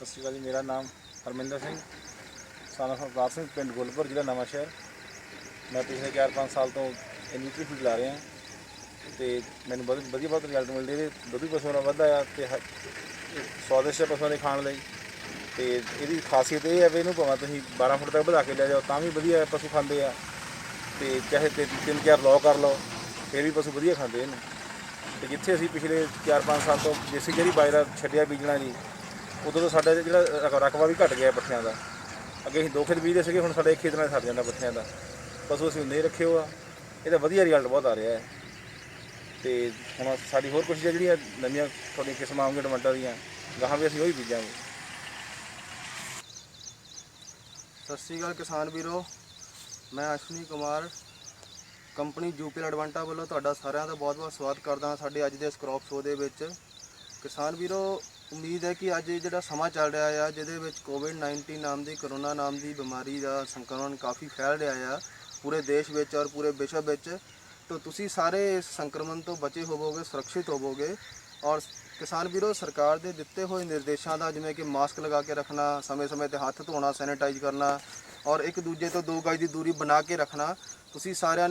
ਸਤਿ ਸ਼੍ਰੀ ਅਕਾਲ ਜੀ। ਮੇਰਾ ਨਾਮ ਹਰਮਿੰਦਰ ਸਿੰਘ ਸਾਨਾ ਸਰਦਾਰ ਸਿੰਘ, ਪਿੰਡ ਗੁਲਪੁਰ, ਜ਼ਿਲ੍ਹਾ ਨਵਾਂ ਸ਼ਹਿਰ। ਮੈਂ ਪਿਛਲੇ 4-5 ਸਾਲ ਤੋਂ ਨਿਊਟਰੀ ਫੀਡ ਲਾ ਰਿਹਾ ਅਤੇ ਮੈਨੂੰ ਬਹੁਤ ਰਿਜ਼ਲਟ ਮਿਲਦੇ। ਇਹਦੇ ਦੁੱਧ ਵੀ ਪਸ਼ੂਆਂ ਨਾਲ ਵੱਧਦਾ ਆ ਅਤੇ ਸਵਾਦਿਸ਼ਟ ਹੈ ਪਸ਼ੂਆਂ ਦੇ ਖਾਣ ਲਈ। ਅਤੇ ਇਹਦੀ ਖਾਸੀਅਤ ਇਹ ਹੈ ਵੀ ਇਹਨੂੰ ਭਾਵੇਂ ਤੁਸੀਂ 12 ਫੁੱਟ ਤੱਕ ਵਧਾ ਕੇ ਲੈ ਜਾਓ ਤਾਂ ਵੀ ਵਧੀਆ ਪਸ਼ੂ ਖਾਂਦੇ ਆ, ਅਤੇ ਚਾਹੇ 3-4 ਲੌ ਕਰ ਲਓ ਫਿਰ ਵੀ ਪਸ਼ੂ ਵਧੀਆ ਖਾਂਦੇ ਇਹਨੂੰ। ਅਤੇ ਜਿੱਥੇ ਅਸੀਂ ਪਿਛਲੇ 4-5 ਸਾਲ ਤੋਂ ਦੇਸੀ ਜਿਹੜੀ ਬਾਜਰਾ ਛੱਡਿਆ ਬੀਜਣਾ ਜੀ, ਉਦੋਂ ਤੋਂ ਸਾਡਾ ਜਿਹੜਾ ਰਕਬਾ ਵੀ ਘਟ ਗਿਆ ਪੱਠਿਆਂ ਦਾ। ਅੱਗੇ ਅਸੀਂ 2 ਖੇਤ ਬੀਜਦੇ ਸੀਗੇ, ਹੁਣ ਸਾਡੇ 1 ਖੇਤ ਨਾਲ ਸਰ ਜਾਂਦਾ ਪੱਠਿਆਂ ਦਾ। ਪਸ਼ੂ ਅਸੀਂ ਉਨੇ ਹੀ ਰੱਖੇ ਹੋ ਆ। ਇਹਦਾ ਵਧੀਆ ਰਿਜ਼ਲਟ ਬਹੁਤ ਆ ਰਿਹਾ ਹੈ। ਅਤੇ ਹੁਣ ਸਾਡੀ ਹੋਰ ਕੋਸ਼ਿਸ਼ ਹੈ ਜਿਹੜੀਆਂ ਨਵੀਆਂ ਤੁਹਾਡੀਆਂ ਕਿਸਮਾਂ ਆਉਂਗੀਆਂ ਟਮਾਟਰ ਦੀਆਂ, ਗਾਹਾਂ ਵੀ ਅਸੀਂ ਉਹੀ ਬੀਜਾਂਗੇ। ਸਤਿ ਸ਼੍ਰੀ ਅਕਾਲ ਕਿਸਾਨ ਵੀਰੋ, ਮੈਂ ਅਸ਼ਵਨੀ ਕੁਮਾਰ ਕੰਪਨੀ ਜੂਪੀਐਲ ਐਡਵਾਂਟਾ ਵੱਲੋਂ ਤੁਹਾਡਾ ਸਾਰਿਆਂ ਦਾ ਬਹੁਤ-ਬਹੁਤ ਸਵਾਗਤ ਕਰਦਾ ਹਾਂ ਸਾਡੇ ਅੱਜ ਦੇ ਇਸ ਕ੍ਰੌਪ ਸ਼ੋਅ ਦੇ ਵਿੱਚ। ਕਿਸਾਨ ਵੀਰੋ, ਉਮੀਦ ਹੈ ਕਿ ਅੱਜ ਜਿਹੜਾ ਸਮਾਂ ਚੱਲ ਰਿਹਾ ਆ ਜਿਹਦੇ ਵਿੱਚ ਕੋਵਿਡ-19 ਨਾਮ ਦੀ ਕਰੋਨਾ ਨਾਮ ਦੀ ਬਿਮਾਰੀ ਦਾ ਸੰਕਰਮਣ ਕਾਫੀ ਫੈਲ ਰਿਹਾ ਆ ਪੂਰੇ ਦੇਸ਼ ਵਿੱਚ ਔਰ ਪੂਰੇ ਵਿਸ਼ਵ ਵਿੱਚ। ਤਾਂ ਤੁਸੀਂ ਸਾਰੇ ਇਸ ਸੰਕਰਮਣ ਤੋਂ ਬਚੇ ਹੋਵੋਗੇ, ਸੁਰੱਖਿਅਤ ਹੋਵੋਗੇ। ਔਰ ਕਿਸਾਨ ਵੀਰੋ, ਸਰਕਾਰ ਦੇ ਦਿੱਤੇ ਹੋਏ ਨਿਰਦੇਸ਼ਾਂ ਦਾ, ਜਿਵੇਂ ਕਿ ਮਾਸਕ ਲਗਾ ਕੇ ਰੱਖਣਾ, ਸਮੇਂ-ਸਮੇਂ 'ਤੇ ਹੱਥ ਧੋਣਾ, ਸੈਨੀਟਾਈਜ਼ ਕਰਨਾ ਔਰ ਇੱਕ ਦੂਜੇ ਤੋਂ 2 ਗਜ ਦੀ ਦੂਰੀ ਬਣਾ ਕੇ ਰੱਖਣਾ, ਅਸੀਂ ਸਾਰਿਆਂ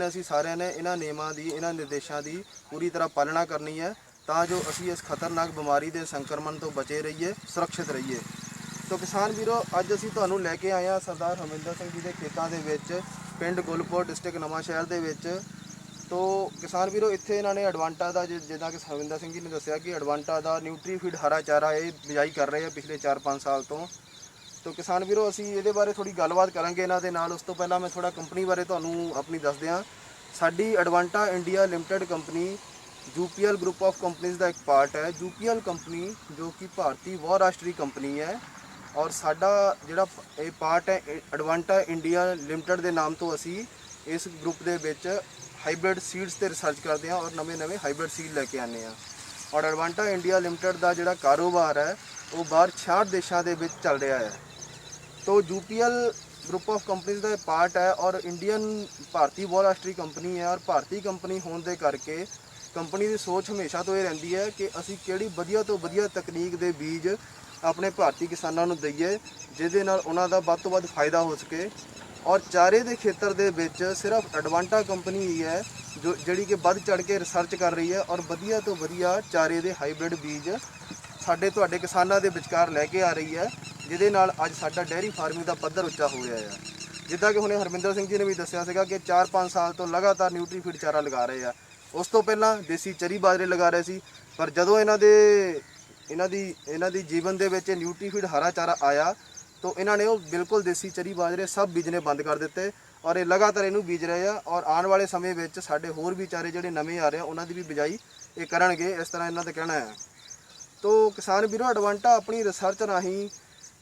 ਨੇ ਇਹਨਾਂ ਨਿਯਮਾਂ ਦੀ, ਇਹਨਾਂ ਨਿਰਦੇਸ਼ਾਂ ਦੀ ਪੂਰੀ ਤਰ੍ਹਾਂ ਪਾਲਣਾ ਕਰਨੀ ਹੈ ਤਾਂ ਜੋ ਅਸੀਂ ਇਸ ਖਤਰਨਾਕ ਬਿਮਾਰੀ ਦੇ ਸੰਕਰਮਣ ਤੋਂ ਬਚੇ ਰਹੀਏ, ਸੁਰੱਖਿਅਤ ਰਹੀਏ। ਤਾਂ ਕਿਸਾਨ ਵੀਰੋ, ਅੱਜ ਅਸੀਂ ਤੁਹਾਨੂੰ ਲੈ ਕੇ ਆਏ ਹਾਂ ਸਰਦਾਰ ਹਰਮਿੰਦਰ ਸਿੰਘ ਜੀ ਦੇ ਖੇਤਾਂ ਦੇ ਵਿੱਚ, ਪਿੰਡ ਗੁਲਪੁਰ, ਡਿਸਟ੍ਰਿਕਟ ਨਵਾਂ ਸ਼ਹਿਰ ਦੇ ਵਿੱਚ। ਤੋ ਕਿਸਾਨ ਵੀਰੋ, ਇੱਥੇ ਇਹਨਾਂ ਨੇ ਐਡਵਾਂਟਾ ਦਾ, ਜਿੱਦਾਂ ਕਿ ਹਰਮਿੰਦਰ ਸਿੰਘ ਜੀ ਨੇ ਦੱਸਿਆ ਕਿ ਐਡਵਾਂਟਾ ਦਾ ਨਿਊਟਰੀ ਫੀਡ ਹਰਾ ਚਾਰਾ ਇਹ ਬਿਜਾਈ ਕਰ ਰਹੇ ਆ ਪਿਛਲੇ 4-5 ਸਾਲ ਤੋਂ। ਤੋ ਕਿਸਾਨ ਵੀਰੋ, ਅਸੀਂ ਇਹਦੇ ਬਾਰੇ ਥੋੜੀ ਗੱਲਬਾਤ ਕਰਾਂਗੇ ਇਹਨਾਂ ਦੇ ਨਾਲ। ਉਸ ਤੋਂ ਪਹਿਲਾਂ ਮੈਂ ਥੋੜਾ ਕੰਪਨੀ ਬਾਰੇ ਤੁਹਾਨੂੰ ਆਪਣੀ ਦੱਸ ਦਿਆਂ। ਸਾਡੀ Advanta India limited company UPL group of companies ਦਾ ਇੱਕ ਪਾਰਟ ਹੈ। ਯੂਪੀਐਲ ਕੰਪਨੀ ਜੋ ਕਿ ਭਾਰਤੀ ਬਹੁ ਰਾਸ਼ਟਰੀ ਕੰਪਨੀ ਹੈ, ਔਰ ਸਾਡਾ ਜਿਹੜਾ ਇਹ ਪਾਰਟ ਹੈ ਐਡਵਾਂਟਾ ਇੰਡੀਆ ਲਿਮਟਿਡ ਦੇ ਨਾਮ ਤੋਂ ਅਸੀਂ ਇਸ ਗਰੁੱਪ ਦੇ ਵਿੱਚ ਹਾਈਬ੍ਰਿਡ ਸੀਡਸ ਤੇ ਰਿਸਰਚ ਕਰਦੇ ਹਾਂ ਔਰ ਨਵੇਂ ਹਾਈਬ੍ਰਿਡ ਸੀਡ ਲੈ ਕੇ ਆਉਂਦੇ ਹਾਂ। ਔਰ ਐਡਵਾਂਟਾ ਇੰਡੀਆ ਲਿਮਟਿਡ ਦਾ ਜਿਹੜਾ ਕਾਰੋਬਾਰ ਹੈ ਉਹ ਬਾਹਰ 66 ਦੇਸ਼ਾਂ ਦੇ ਵਿੱਚ ਚੱਲ ਰਿਹਾ ਹੈ। तो यूपीएल ग्रुप ऑफ कंपनीज का पार्ट है और इंडियन भारतीय बहुराष्ट्रीय कंपनी है। और भारतीय कंपनी होने के करके कंपनी की सोच हमेशा तो ये रही है कि असी किहड़ी वधिया तो वधिया तकनीक के बीज अपने भारतीय किसानों को दईए जिहदे नाल उन्हां दा वध तो वध फायदा हो सके। और चारे के खेत्र दे विच सिर्फ एडवांटा कंपनी ही है जो जिहड़ी कि वध चढ़ के रिसर्च कर रही है और वधिया तो वधिया चारे के हाईब्रिड बीज साडे तुहाडे किसानां दे विचकार लैके आ रही है, ਜਿਹਦੇ ਨਾਲ ਅੱਜ ਸਾਡਾ ਡੇਅਰੀ ਫਾਰਮਿੰਗ ਦਾ ਪੱਧਰ ਉੱਚਾ ਹੋ ਰਿਹਾ ਹੈ। ਜਿੱਦਾਂ ਕਿ ਹੁਣੇ ਹਰਮਿੰਦਰ ਸਿੰਘ ਜੀ ਨੇ ਵੀ ਦੱਸਿਆ ਸੀਗਾ ਕਿ 4-5 ਸਾਲ ਤੋਂ ਲਗਾਤਾਰ ਨਿਊਟਰੀ ਫੀਡ ਚਾਰਾ ਲਗਾ ਰਹੇ ਆ। ਉਸ ਤੋਂ ਪਹਿਲਾਂ ਦੇਸੀ ਚਰੀ ਬਾਜਰੇ ਲਗਾ ਰਹੇ ਸੀ, ਪਰ ਜਦੋਂ ਇਹਨਾਂ ਦੀ ਜੀਵਨ ਦੇ ਵਿੱਚ ਨਿਊਟਰੀ ਫੀਡ ਹਰਾ ਚਾਰਾ ਆਇਆ ਤਾਂ ਇਹਨਾਂ ਨੇ ਉਹ ਬਿਲਕੁਲ ਦੇਸੀ ਚਰੀ ਬਾਜਰੇ ਸਭ ਬੀਜਣੇ ਬੰਦ ਕਰ ਦਿੱਤੇ ਔਰ ਇਹ ਲਗਾਤਾਰ ਇਹਨੂੰ ਬੀਜ ਰਹੇ ਆ। ਔਰ ਆਉਣ ਵਾਲੇ ਸਮੇਂ ਵਿੱਚ ਸਾਡੇ ਹੋਰ ਵੀ ਚਾਰੇ ਜਿਹੜੇ ਨਵੇਂ ਆ ਰਹੇ ਆ ਉਹਨਾਂ ਦੀ ਵੀ ਬਿਜਾਈ ਇਹ ਕਰਨਗੇ, ਇਸ ਤਰ੍ਹਾਂ ਇਹਨਾਂ ਦਾ ਕਹਿਣਾ ਹੈ। ਤੋ ਕਿਸਾਨ ਵੀਰੋ, ਐਡਵਾਂਟਾ ਆਪਣੀ ਰਿਸਰਚ ਰਾਹੀਂ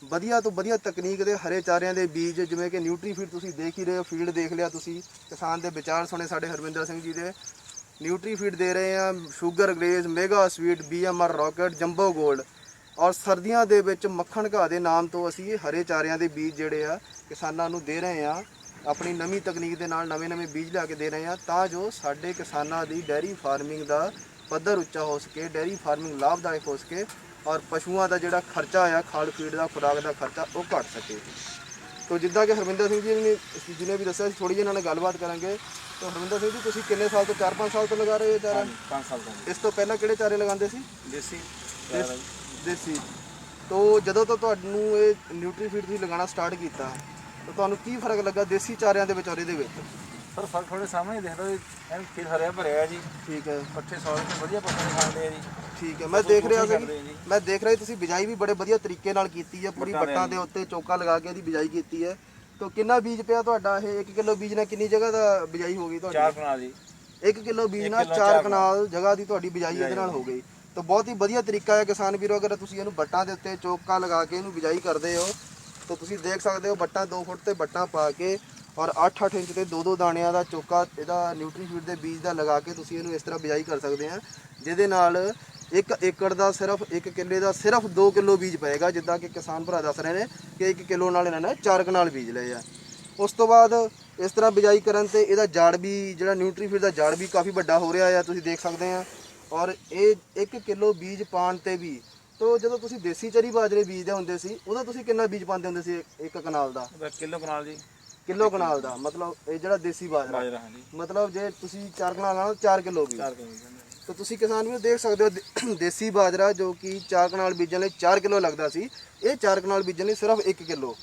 ਵਧੀਆ ਤੋਂ ਵਧੀਆ ਤਕਨੀਕ ਦੇ ਹਰੇ ਚਾਰਿਆਂ ਦੇ ਬੀਜ, ਜਿਵੇਂ ਕਿ ਨਿਊਟਰੀ ਫੀਡ ਤੁਸੀਂ ਦੇਖ ਹੀ ਰਹੇ ਹੋ, ਫੀਡ ਦੇਖ ਲਿਆ ਤੁਸੀਂ, ਕਿਸਾਨ ਦੇ ਵਿਚਾਰ ਸੁਣੇ ਸਾਡੇ ਹਰਮਿੰਦਰ ਸਿੰਘ ਜੀ ਦੇ। ਨਿਊਟਰੀ ਫੀਡ ਦੇ ਰਹੇ ਆ sugar glaze, mega sweet, BMR rocket, jumbo gold. ਔਰ ਸਰਦੀਆਂ ਦੇ ਵਿੱਚ ਮੱਖਣ ਘਾਹ ਦੇ ਨਾਮ ਤੋਂ ਅਸੀਂ ਇਹ ਹਰੇ ਚਾਰਿਆਂ ਦੇ ਬੀਜ ਜਿਹੜੇ ਆ ਕਿਸਾਨਾਂ ਨੂੰ ਦੇ ਰਹੇ ਆ। ਆਪਣੀ ਨਵੀਂ ਤਕਨੀਕ ਦੇ ਨਾਲ ਨਵੇਂ ਬੀਜ ਲਿਆ ਕੇ ਦੇ ਰਹੇ ਆ ਤਾਂ ਜੋ ਸਾਡੇ ਕਿਸਾਨਾਂ ਦੀ ਡੇਅਰੀ ਫਾਰਮਿੰਗ ਦਾ ਪੱਧਰ ਉੱਚਾ ਹੋ ਸਕੇ, ਡੇਅਰੀ ਫਾਰਮਿੰਗ ਲਾਭਦਾਇਕ ਹੋ ਸਕੇ ਔਰ ਪਸ਼ੂਆਂ ਦਾ ਜਿਹੜਾ ਖਰਚਾ ਆ, ਖਾਦ ਫੀਡ ਦਾ, ਖੁਰਾਕ ਦਾ ਖਰਚਾ ਉਹ ਘਟ ਸਕੇ। ਤੋ ਜਿੱਦਾਂ ਕਿ ਹਰਮਿੰਦਰ ਸਿੰਘ ਜੀ ਨੇ ਵੀ ਦੱਸਿਆ, ਥੋੜੀ ਜਿਹੀ ਇਹਨਾਂ ਨਾਲ ਗੱਲਬਾਤ ਕਰਾਂਗੇ। ਤਾਂ ਹਰਮਿੰਦਰ ਸਿੰਘ ਜੀ, ਤੁਸੀਂ ਕਿੰਨੇ ਸਾਲ ਤੋਂ, 4-5 ਸਾਲ ਤੋਂ ਲਗਾ ਰਹੇ ਹੋ ਚਾਰਾ? 5 ਸਾਲ ਤੋਂ। ਇਸ ਤੋਂ ਪਹਿਲਾਂ ਕਿਹੜੇ ਚਾਰੇ ਲਗਾਉਂਦੇ ਸੀ? ਦੇਸੀ। ਤੋ ਜਦੋਂ ਤੋਂ ਤੁਹਾਨੂੰ ਇਹ ਨਿਊਟਰੀ ਫੀਡ ਤੁਸੀਂ ਲਗਾਉਣਾ ਸਟਾਰਟ ਕੀਤਾ ਤਾਂ ਤੁਹਾਨੂੰ ਕੀ ਫਰਕ ਲੱਗਾ ਦੇਸੀ ਚਾਰਿਆਂ ਦੇ ਵਿੱਚ ਔਰ ਇਹਦੇ ਵਿੱਚ? ਸਰ ਫਰਕ ਤੁਹਾਡੇ ਸਾਹਮਣੇ ਹੀ ਦਿਖਦਾ ਜੀ, ਐਨ ਖੇਤ ਹਰਿਆ ਭਰਿਆ ਜੀ। ਠੀਕ ਹੈ। ਪੱਠੇ ਸੌਲ ਤੇ ਵਧੀਆ ਪੱਠੇ ਖਾਂਦੇ ਆ ਜੀ। ਠੀਕ ਹੈ। ਮੈਂ ਦੇਖ ਰਿਹਾ ਤੁਸੀਂ ਬਿਜਾਈ ਵੀ ਬੜੇ ਵਧੀਆ ਤਰੀਕੇ ਨਾਲ ਕੀਤੀ ਹੈ, ਪੂਰੀ ਬੱਟਾਂ ਦੇ ਉੱਤੇ ਚੌਕਾ ਲਗਾ ਕੇ ਇਹਦੀ ਬਿਜਾਈ ਕੀਤੀ ਹੈ। ਤਾਂ ਕਿੰਨਾ ਬੀਜ ਪਿਆ ਤੁਹਾਡਾ ਇਹ? 1 ਕਿਲੋ ਬੀਜ ਨਾਲ ਕਿੰਨੀ ਜਗ੍ਹਾ ਦਾ ਬਿਜਾਈ ਹੋ ਗਈ ਤੁਹਾਡੀ? 4 ਕਨਾਲ ਜੀ। 1 ਕਿਲੋ ਬੀਜ ਨਾਲ 4 ਕਨਾਲ ਜਗ੍ਹਾ ਦੀ ਤੁਹਾਡੀ ਬਿਜਾਈ ਇਹਦੇ ਨਾਲ ਹੋ ਗਈ। ਤਾਂ ਬਹੁਤ ਹੀ ਵਧੀਆ ਤਰੀਕਾ ਹੈ ਕਿਸਾਨ ਵੀਰੋ। ਅਗਰ ਤੁਸੀਂ ਇਹਨੂੰ ਬੱਟਾਂ ਦੇ ਉੱਤੇ ਚੌਕਾ ਲਗਾ ਕੇ ਇਹਨੂੰ ਬਿਜਾਈ ਕਰਦੇ ਹੋ ਤਾਂ ਤੁਸੀਂ ਦੇਖ ਸਕਦੇ ਹੋ ਬੱਟਾਂ 2 ਫੁੱਟ ਤੇ ਬੱਟਾਂ ਪਾ ਕੇ ਔਰ 8-8 ਇੰਚ ਤੇ 2-2 ਦਾਣਿਆਂ ਦਾ ਚੌਕਾ ਇਹਦਾ ਨਿਊਟਰੀ ਫੀਡ ਦੇ ਬੀਜ ਦਾ ਲਗਾ ਕੇ ਤੁਸੀਂ ਇਹਨੂੰ ਇਸ ਤਰ੍ਹਾਂ ਬਿਜਾਈ ਕਰ ਸਕਦੇ ਆ, ਜਿਹਦੇ ਨਾਲ 1 ਏਕੜ ਦਾ ਸਿਰਫ 1 ਕਿੱਲੇ ਦਾ ਸਿਰਫ 2 ਕਿਲੋ ਬੀਜ ਪਏਗਾ। ਜਿੱਦਾਂ ਕਿ ਕਿਸਾਨ ਭਰਾ ਦੱਸ ਰਹੇ ਨੇ ਕਿ 1 ਕਿਲੋ ਨਾਲ ਇਹਨਾਂ ਨੇ 4 ਕਨਾਲ ਬੀਜ ਲਏ ਆ। ਉਸ ਤੋਂ ਬਾਅਦ ਇਸ ਤਰ੍ਹਾਂ ਬਿਜਾਈ ਕਰਨ ਤੇ ਇਹਦਾ ਜਾੜ ਵੀ, ਜਿਹੜਾ ਨਿਊਟਰੀ ਫੀਡ ਦਾ ਜਾੜ ਵੀ ਕਾਫੀ ਵੱਡਾ ਹੋ ਰਿਹਾ ਆ, ਤੁਸੀਂ ਦੇਖ ਸਕਦੇ ਆ। ਔਰ ਇਹ 1 ਕਿਲੋ ਬੀਜ ਪਾਣ ਤੇ ਵੀ ਤੋ ਜਦੋਂ ਤੁਸੀਂ ਦੇਸੀ ਚਰੀ ਬਾਜਰੇ ਬੀਜਦੇ ਹੁੰਦੇ ਸੀ ਉਹਦਾ ਤੁਸੀਂ ਕਿੰਨਾ ਬੀਜ ਪਾਉਂਦੇ ਹੁੰਦੇ ਸੀ ਇੱਕ ਕਨਾਲ ਦਾ? ਉਹਦਾ ਕਿਲੋ ਕਨਾਲ ਜੀ। ਕਿਲੋ ਕਨਾਲ ਦਾ ਮਤਲਬ ਇਹ ਜਿਹੜਾ ਦੇਸੀ ਬਾਜਰਾ, ਬਾਜਰਾ ਹਾਂਜੀ ਮਤਲਬ ਜੇ ਤੁਸੀਂ 4 ਕਨਾਲ ਨਾਲ 4 ਕਿਲੋ ਬੀਜ। 4 ਕਿਲੋ। ਤਾਂ ਤੁਸੀਂ ਕਿਸਾਨ ਵੀ ਦੇਖ ਸਕਦੇ ਹੋ ਦੇਸੀ ਬਾਜਰਾ ਜੋ ਕਿ 4 ਕਨਾਲ ਬੀਜਣ ਲਈ 4 ਕਿਲੋ ਲੱਗਦਾ ਸੀ, ਇਹ 4 ਕਨਾਲ ਬੀਜਣ ਲਈ ਸਿਰਫ 1 ਕਿਲੋ।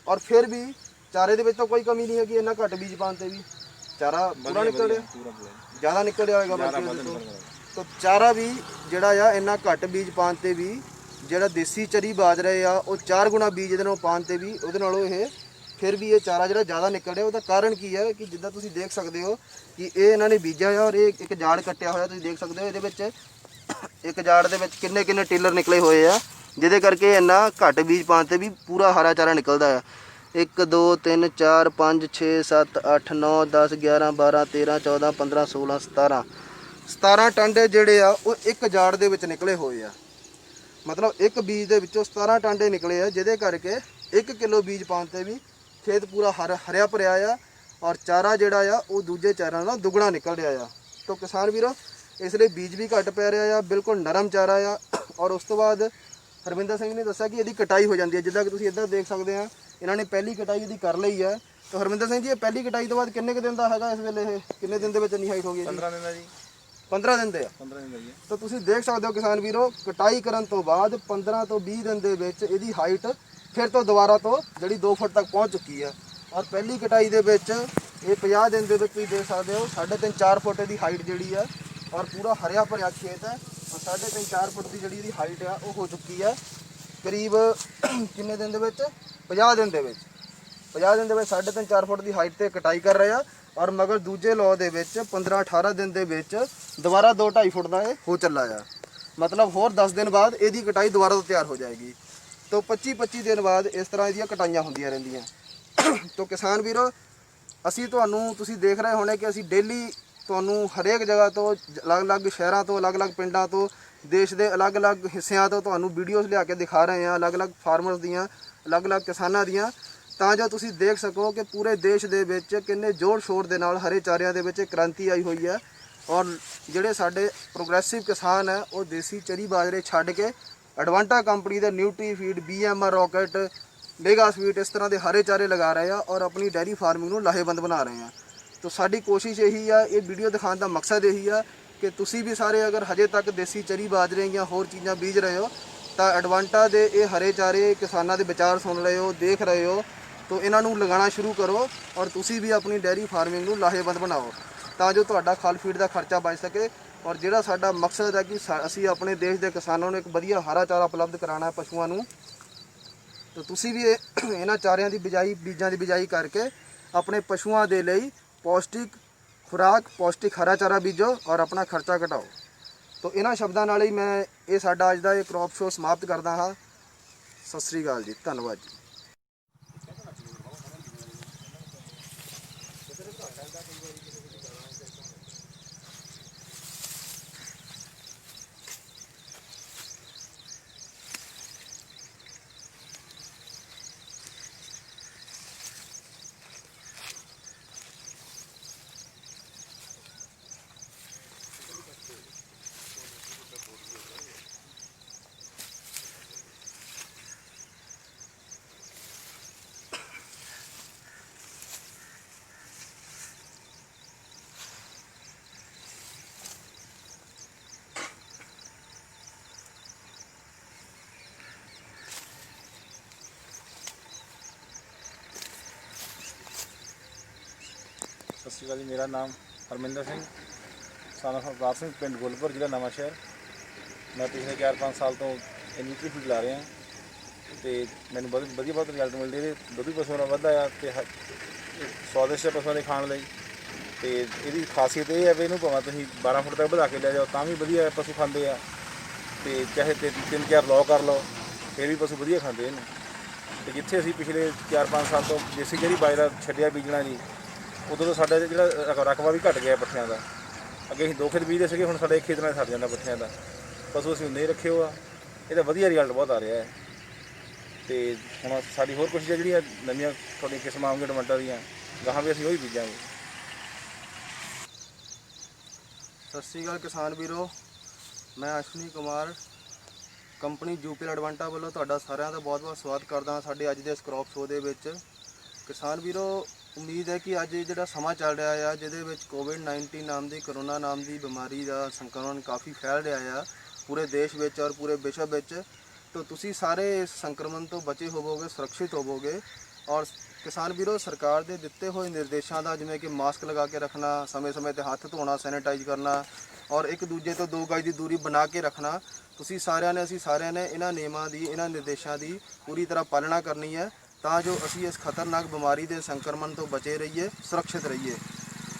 ਔਰ ਫਿਰ ਵੀ ਚਾਰੇ ਦੇ ਵਿੱਚ ਤਾਂ ਕੋਈ ਕਮੀ ਨਹੀਂ ਹੈਗੀ, ਇੰਨਾ ਘੱਟ ਬੀਜ ਪਾਉਣ ਤੇ ਵੀ ਚਾਰਾ ਪੂਰਾ ਨਿਕਲ ਰਿਹਾ, ਜ਼ਿਆਦਾ ਨਿਕਲ ਰਿਹਾ ਹੋਏਗਾ ਬਲਕਿ ਉਹਦੇ ਤੋਂ। ਤਾਂ ਚਾਰਾ ਵੀ ਜਿਹੜਾ ਆ ਇੰਨਾ ਘੱਟ ਬੀਜ ਪਾਉਣ ਤੇ ਵੀ ਜਿਹੜਾ ਦੇਸੀ ਚਰੀ ਬਾਜਰਾ ਆ ਉਹ 4 ਗੁਣਾ ਬੀਜ ਇਹਦੇ ਨਾਲੋਂ ਪਾਉਣ ਤੇ ਵੀ ਉਹਦੇ ਨਾਲੋਂ ਇਹ ਫਿਰ ਵੀ ਇਹ ਚਾਰਾ ਜਿਹੜਾ ਜ਼ਿਆਦਾ ਨਿਕਲ ਰਿਹਾ। ਉਹਦਾ ਕਾਰਨ ਕੀ ਹੈ ਕਿ ਜਿੱਦਾਂ ਤੁਸੀਂ ਦੇਖ ਸਕਦੇ ਹੋ ਕਿ ਇਹ ਇਹਨਾਂ ਨੇ ਬੀਜਿਆ ਹੋਇਆ ਔਰ ਇਹ ਇੱਕ ਜਾੜ ਕੱਟਿਆ ਹੋਇਆ, ਤੁਸੀਂ ਦੇਖ ਸਕਦੇ ਹੋ ਇਹਦੇ ਵਿੱਚ ਇੱਕ ਜਾੜ ਦੇ ਵਿੱਚ ਕਿੰਨੇ ਕਿੰਨੇ ਟੇਲਰ ਨਿਕਲੇ ਹੋਏ ਆ, ਜਿਹਦੇ ਕਰਕੇ ਇੰਨਾ ਘੱਟ ਬੀਜ ਪਾਉਣ ਤੇ ਵੀ ਪੂਰਾ ਹਰਾ ਚਾਰਾ ਨਿਕਲਦਾ ਆ। 1 2 3 4 5 6 7 8 9 10 11 12 13 14 15 16 17 ਟਾਂਡੇ ਜਿਹੜੇ ਆ ਉਹ ਇੱਕ ਜਾੜ ਦੇ ਵਿੱਚ ਨਿਕਲੇ ਹੋਏ ਆ। ਮਤਲਬ ਇੱਕ ਬੀਜ ਦੇ ਵਿੱਚੋਂ 17 ਟਾਂਡੇ ਨਿਕਲੇ ਆ, ਜਿਹਦੇ ਕਰਕੇ 1 ਕਿਲੋ ਬੀਜ ਪਾਉਣ ਤੇ ਵੀ ਖੇਤ ਪੂਰਾ ਹਰਿਆ ਭਰਿਆ ਆ ਔਰ ਚਾਰਾ ਜਿਹੜਾ ਆ ਉਹ ਦੂਜੇ ਚਾਰਾਂ ਨਾਲ ਦੁੱਗਣਾ ਨਿਕਲ ਰਿਹਾ ਆ। ਤਾਂ ਕਿਸਾਨ ਵੀਰੋ ਇਸ ਲਈ ਬੀਜ ਵੀ ਘੱਟ ਪੈ ਰਿਹਾ ਆ, ਬਿਲਕੁਲ ਨਰਮ ਚਾਰਾ ਆ। ਔਰ ਉਸ ਤੋਂ ਬਾਅਦ ਹਰਮਿੰਦਰ ਸਿੰਘ ਨੇ ਦੱਸਿਆ ਕਿ ਇਹਦੀ ਕਟਾਈ ਹੋ ਜਾਂਦੀ ਹੈ, ਜਿੱਦਾਂ ਕਿ ਤੁਸੀਂ ਇੱਧਰ ਦੇਖ ਸਕਦੇ ਆ ਇਹਨਾਂ ਨੇ ਪਹਿਲੀ ਕਟਾਈ ਇਹਦੀ ਕਰ ਲਈ ਹੈ। ਤਾਂ ਹਰਮਿੰਦਰ ਸਿੰਘ ਜੀ ਇਹ ਪਹਿਲੀ ਕਟਾਈ ਤੋਂ ਬਾਅਦ ਕਿੰਨੇ ਕੁ ਦਿਨ ਦਾ ਹੈਗਾ ਇਸ ਵੇਲੇ, ਇਹ ਕਿੰਨੇ ਦਿਨ ਦੇ ਵਿੱਚ ਇੰਨੀ ਹਾਈਟ ਹੋ ਗਈ? 15 ਦਿਨ ਦਾ ਜੀ। 15 ਦਿਨ ਦੇ ਆ। 15 ਦਿਨ ਦਾ ਜੀ। ਤਾਂ ਤੁਸੀਂ ਦੇਖ ਸਕਦੇ ਹੋ ਕਿਸਾਨ ਵੀਰੋ ਕਟਾਈ ਕਰਨ ਤੋਂ ਬਾਅਦ 15 ਤੋਂ 20 ਦਿਨ ਦੇ ਵਿੱਚ ਇਹਦੀ ਹਾਈਟ ਫਿਰ ਤੋਂ ਦੁਬਾਰਾ ਤੋਂ ਜਿਹੜੀ 2 ਫੁੱਟ ਤੱਕ ਪਹੁੰਚ ਚੁੱਕੀ ਹੈ। ਔਰ ਪਹਿਲੀ ਕਟਾਈ ਦੇ ਵਿੱਚ ਇਹ 50 ਦਿਨ ਦੇ ਵਿੱਚ ਤੁਸੀਂ ਦੇਖ ਸਕਦੇ ਹੋ 3.5 4 ਫੁੱਟ ਦੀ ਹਾਈਟ ਜਿਹੜੀ ਹੈ ਔਰ ਪੂਰਾ ਹਰਿਆ ਭਰਿਆ ਖੇਤ ਹੈ। ਔਰ 3.5 4 ਫੁੱਟ ਦੀ ਜਿਹੜੀ ਇਹਦੀ ਹਾਈਟ ਆ ਉਹ ਹੋ ਚੁੱਕੀ ਹੈ ਕਰੀਬ ਕਿੰਨੇ ਦਿਨ ਦੇ ਵਿੱਚ? 50 ਦਿਨ ਦੇ ਵਿੱਚ। 50 ਦਿਨ ਦੇ ਵਿੱਚ 3.5 4 ਫੁੱਟ ਦੀ ਹਾਈਟ ਤੇ ਕਟਾਈ ਕਰ ਰਹੇ ਆ। ਔਰ ਮਗਰ ਦੂਜੇ ਲੋ ਦੇ ਵਿੱਚ 15 18 ਦਿਨ ਦੇ ਵਿੱਚ ਦੁਬਾਰਾ 2 2.5 ਫੁੱਟ ਦਾ ਇਹ ਹੋ ਚੱਲਾ ਆ। ਮਤਲਬ ਹੋਰ 10 ਦਿਨ ਬਾਅਦ ਇਹਦੀ ਕਟਾਈ ਦੁਬਾਰਾ ਤੋਂ ਤਿਆਰ ਹੋ ਜਾਏਗੀ। ਤੋਂ 25 ਦਿਨ ਬਾਅਦ ਇਸ ਤਰ੍ਹਾਂ ਇਹਦੀਆਂ ਕਟਾਈਆਂ ਹੁੰਦੀਆਂ ਰਹਿੰਦੀਆਂ। ਤੋਂ ਕਿਸਾਨ ਵੀਰੋ ਅਸੀਂ ਤੁਹਾਨੂੰ ਤੁਸੀਂ ਦੇਖ ਰਹੇ ਹੋਣੇ ਕਿ ਅਸੀਂ ਡੇਲੀ ਤੁਹਾਨੂੰ ਹਰੇਕ ਜਗ੍ਹਾ ਤੋਂ ਅਲੱਗ-ਅਲੱਗ ਸ਼ਹਿਰਾਂ ਤੋਂ ਅਲੱਗ-ਅਲੱਗ ਪਿੰਡਾਂ ਤੋਂ ਦੇਸ਼ ਦੇ ਅਲੱਗ-ਅਲੱਗ ਹਿੱਸਿਆਂ ਤੋਂ ਤੁਹਾਨੂੰ ਵੀਡੀਓਜ਼ ਲਿਆ ਕੇ ਦਿਖਾ ਰਹੇ ਹਾਂ, ਅਲੱਗ-ਅਲੱਗ ਫਾਰਮਰਸ ਦੀਆਂ, ਅਲੱਗ-ਅਲੱਗ ਕਿਸਾਨਾਂ ਦੀਆਂ, ਤਾਂ ਜੋ ਤੁਸੀਂ ਦੇਖ ਸਕੋ ਕਿ ਪੂਰੇ ਦੇਸ਼ ਦੇ ਵਿੱਚ ਕਿੰਨੇ ਜ਼ੋਰ ਸ਼ੋਰ ਦੇ ਨਾਲ ਹਰੇ ਚਾਰਿਆਂ ਦੇ ਵਿੱਚ ਕ੍ਰਾਂਤੀ ਆਈ ਹੋਈ ਹੈ। ਔਰ ਜਿਹੜੇ ਸਾਡੇ ਪ੍ਰੋਗਰੈਸਿਵ ਕਿਸਾਨ ਹੈ ਉਹ ਦੇਸੀ ਚਰੀ ਬਾਜਰੇ ਛੱਡ ਕੇ ਐਡਵਾਂਟਾ ਕੰਪਨੀ ਦੇ ਨਿਊਟਰੀ ਫੀਡ, BMR ਰੌਕਟ, ਮੇਗਾ ਸਵੀਟ ਇਸ ਤਰ੍ਹਾਂ ਦੇ ਹਰੇ ਚਾਰੇ ਲਗਾ ਰਹੇ ਆ ਔਰ ਆਪਣੀ ਡੈਰੀ ਫਾਰਮਿੰਗ ਨੂੰ ਲਾਹੇਵੰਦ ਬਣਾ ਰਹੇ ਆ। ਤਾਂ ਸਾਡੀ ਕੋਸ਼ਿਸ਼ ਇਹੀ ਆ, ਇਹ ਵੀਡੀਓ ਦਿਖਾਉਣ ਦਾ ਮਕਸਦ ਇਹੀ ਆ ਕਿ ਤੁਸੀਂ ਵੀ ਸਾਰੇ ਅਗਰ ਹਜੇ ਤੱਕ ਦੇਸੀ ਚਰੀ ਬਾਜਰੇ ਜਾਂ ਹੋਰ ਚੀਜ਼ਾਂ ਬੀਜ ਰਹੇ ਹੋ ਤਾਂ ਐਡਵਾਂਟਾ ਦੇ ਇਹ ਹਰੇ ਚਾਰੇ ਕਿਸਾਨਾਂ ਦੇ ਵਿਚਾਰ ਸੁਣ ਰਹੇ ਹੋ, ਦੇਖ ਰਹੇ ਹੋ, ਤਾਂ ਇਹਨਾਂ ਨੂੰ ਲਗਾਉਣਾ ਸ਼ੁਰੂ ਕਰੋ ਔਰ ਤੁਸੀਂ ਵੀ ਆਪਣੀ ਡੈਰੀ ਫਾਰਮਿੰਗ ਨੂੰ ਲਾਹੇਵੰਦ ਬਣਾਓ ਤਾਂ ਜੋ ਤੁਹਾਡਾ ਖਲ ਫੀਡ ਦਾ ਖਰਚਾ ਬਚ ਸਕੇ। ਔਰ ਜਿਹੜਾ ਸਾਡਾ ਮਕਸਦ ਹੈ ਕਿ ਅਸੀਂ ਆਪਣੇ ਦੇਸ਼ ਦੇ ਕਿਸਾਨਾਂ ਨੂੰ ਇੱਕ ਵਧੀਆ ਹਰਾ ਚਾਰਾ ਉਪਲਬਧ ਕਰਾਉਣਾ ਹੈ ਪਸ਼ੂਆਂ ਨੂੰ। ਤਾਂ ਤੁਸੀਂ ਵੀ ਇਹਨਾਂ ਚਾਰਿਆਂ ਦੀ ਬਿਜਾਈ, ਬੀਜਾਂ ਦੀ ਬਿਜਾਈ ਕਰਕੇ ਆਪਣੇ ਪਸ਼ੂਆਂ ਦੇ ਲਈ ਪੌਸ਼ਟਿਕ ਖੁਰਾਕ, ਪੌਸ਼ਟਿਕ ਹਰਾ ਚਾਰਾ ਬੀਜੋ ਔਰ ਆਪਣਾ ਖਰਚਾ ਘਟਾਓ। ਤਾਂ ਇਹਨਾਂ ਸ਼ਬਦਾਂ ਨਾਲ ਹੀ ਮੈਂ ਇਹ ਸਾਡਾ ਅੱਜ ਦਾ ਇਹ ਕ੍ਰੌਪ ਸ਼ੋਅ ਸਮਾਪਤ ਕਰਦਾ ਹਾਂ। ਸਤਿ ਸ੍ਰੀ ਅਕਾਲ ਜੀ, ਧੰਨਵਾਦ ਜੀ। ਸਤਿ ਸ਼੍ਰੀ ਅਕਾਲ ਜੀ। ਮੇਰਾ ਨਾਮ ਹਰਮਿੰਦਰ ਸਿੰਘ ਸਾਨਾ ਸਰਦਾਰ ਸਿੰਘ, ਪਿੰਡ ਗੁਲਪੁਰ, ਜ਼ਿਲ੍ਹਾ ਨਵਾਂ ਸ਼ਹਿਰ। ਮੈਂ ਪਿਛਲੇ 4-5 ਸਾਲ ਤੋਂ ਨਿਊਟਰੀ ਫੀਡ ਲਾ ਰਿਹਾ ਅਤੇ ਮੈਨੂੰ ਬਹੁਤ ਰਿਜ਼ਲਟ ਮਿਲਦੇ। ਇਹਦੇ ਦੁੱਧ ਵੀ ਪਸ਼ੂਆਂ ਨਾਲ ਵੱਧਦਾ ਆ ਅਤੇ ਸਵਾਦਿਸ਼ਟ ਪਸ਼ੂਆਂ ਦੇ ਖਾਣ ਲਈ। ਅਤੇ ਇਹਦੀ ਖਾਸੀਅਤ ਇਹ ਹੈ ਵੀ ਇਹਨੂੰ ਭਾਵੇਂ ਤੁਸੀਂ 12 ਫੁੱਟ ਤੱਕ ਵਧਾ ਕੇ ਲੈ ਜਾਓ ਤਾਂ ਵੀ ਵਧੀਆ ਪਸ਼ੂ ਖਾਂਦੇ ਆ। ਅਤੇ ਚਾਹੇ 3-4 ਲੌ ਕਰ ਲਓ ਫਿਰ ਵੀ ਪਸ਼ੂ ਵਧੀਆ ਖਾਂਦੇ ਇਹਨੂੰ। ਅਤੇ ਜਿੱਥੇ ਅਸੀਂ ਪਿਛਲੇ 4-5 ਸਾਲ ਤੋਂ ਦੇਸੀ ਜਿਹੜੀ ਬਾਜਰਾ ਛੱਡਿਆ ਬੀਜਣਾ ਜੀ, ਉਦੋਂ ਤੋਂ ਸਾਡਾ ਜਿਹੜਾ ਰਕਬਾ ਵੀ ਘਟ ਗਿਆ ਪੱਠਿਆਂ ਦਾ। ਅੱਗੇ ਅਸੀਂ 2 ਖੇਤ ਬੀਜਦੇ ਸੀਗੇ, ਹੁਣ ਸਾਡੇ 1 ਖੇਤ ਨਾਲ ਸਰ ਜਾਂਦਾ ਪੱਠਿਆਂ ਦਾ। ਪਸ਼ੂ ਅਸੀਂ ਨਹੀਂ ਰੱਖੇ ਹੋ ਆ, ਇਹਦਾ ਵਧੀਆ ਰਿਜ਼ਲਟ ਬਹੁਤ ਆ ਰਿਹਾ ਹੈ। ਅਤੇ ਹੁਣ ਸਾਡੀ ਹੋਰ ਕੋਸ਼ਿਸ਼ ਹੈ ਜਿਹੜੀਆਂ ਨਵੀਆਂ ਤੁਹਾਡੀਆਂ ਕਿਸਮਾਂ ਆਉਂਗੀਆਂ ਟਮਾਟਰ ਦੀਆਂ, ਗਾਹਾਂ ਵੀ ਅਸੀਂ ਉਹੀ ਬੀਜਾਂਗੇ। ਸਤਿ ਸ਼੍ਰੀ ਅਕਾਲ ਕਿਸਾਨ ਵੀਰੋ, ਮੈਂ ਅਸ਼ਵਨੀ ਕੁਮਾਰ ਕੰਪਨੀ ਜੂਪੀਐਲ ਐਡਵਾਂਟਾ ਵੱਲੋਂ ਤੁਹਾਡਾ ਸਾਰਿਆਂ ਦਾ ਬਹੁਤ-ਬਹੁਤ ਸਵਾਗਤ ਕਰਦਾ ਹਾਂ ਸਾਡੇ ਅੱਜ ਦੇ ਇਸ ਕ੍ਰੌਪ ਸ਼ੋਅ ਦੇ ਵਿੱਚ। ਕਿਸਾਨ ਵੀਰੋ, ਉਮੀਦ ਹੈ ਕਿ ਅੱਜ ਜਿਹੜਾ ਸਮਾਂ ਚੱਲ ਰਿਹਾ ਆ ਜਿਹਦੇ ਵਿੱਚ ਕੋਵਿਡ-19 ਨਾਮ ਦੀ ਕਰੋਨਾ ਨਾਮ ਦੀ ਬਿਮਾਰੀ ਦਾ ਸੰਕਰਮਣ ਕਾਫੀ ਫੈਲ ਰਿਹਾ ਆ ਪੂਰੇ ਦੇਸ਼ ਵਿੱਚ ਔਰ ਪੂਰੇ ਵਿਸ਼ਵ ਵਿੱਚ। ਤਾਂ ਤੁਸੀਂ ਸਾਰੇ ਇਸ ਸੰਕਰਮਣ ਤੋਂ ਬਚੇ ਹੋਵੋਗੇ, ਸੁਰੱਖਿਅਤ ਹੋਵੋਗੇ। ਔਰ ਕਿਸਾਨ ਵੀਰੋ, ਸਰਕਾਰ ਦੇ ਦਿੱਤੇ ਹੋਏ ਨਿਰਦੇਸ਼ਾਂ ਦਾ, ਜਿਵੇਂ ਕਿ ਮਾਸਕ ਲਗਾ ਕੇ ਰੱਖਣਾ, ਸਮੇਂ-ਸਮੇਂ ਤੇ ਹੱਥ ਧੋਣਾ, ਸੈਨੀਟਾਈਜ਼ ਕਰਨਾ ਔਰ ਇੱਕ ਦੂਜੇ ਤੋਂ 2 ਗਜ ਦੀ ਦੂਰੀ ਬਣਾ ਕੇ ਰੱਖਣਾ, ਅਸੀਂ ਸਾਰਿਆਂ ਨੇ ਇਹਨਾਂ ਨਿਯਮਾਂ ਦੀ, ਇਹਨਾਂ ਨਿਰਦੇਸ਼ਾਂ ਦੀ ਪੂਰੀ ਤਰ੍ਹਾਂ ਪਾਲਣਾ ਕਰਨੀ ਹੈ ਤਾਂ ਜੋ ਅਸੀਂ ਇਸ ਖਤਰਨਾਕ ਬਿਮਾਰੀ ਦੇ ਸੰਕਰਮਣ ਤੋਂ ਬਚੇ ਰਹੀਏ, ਸੁਰੱਖਿਅਤ ਰਹੀਏ।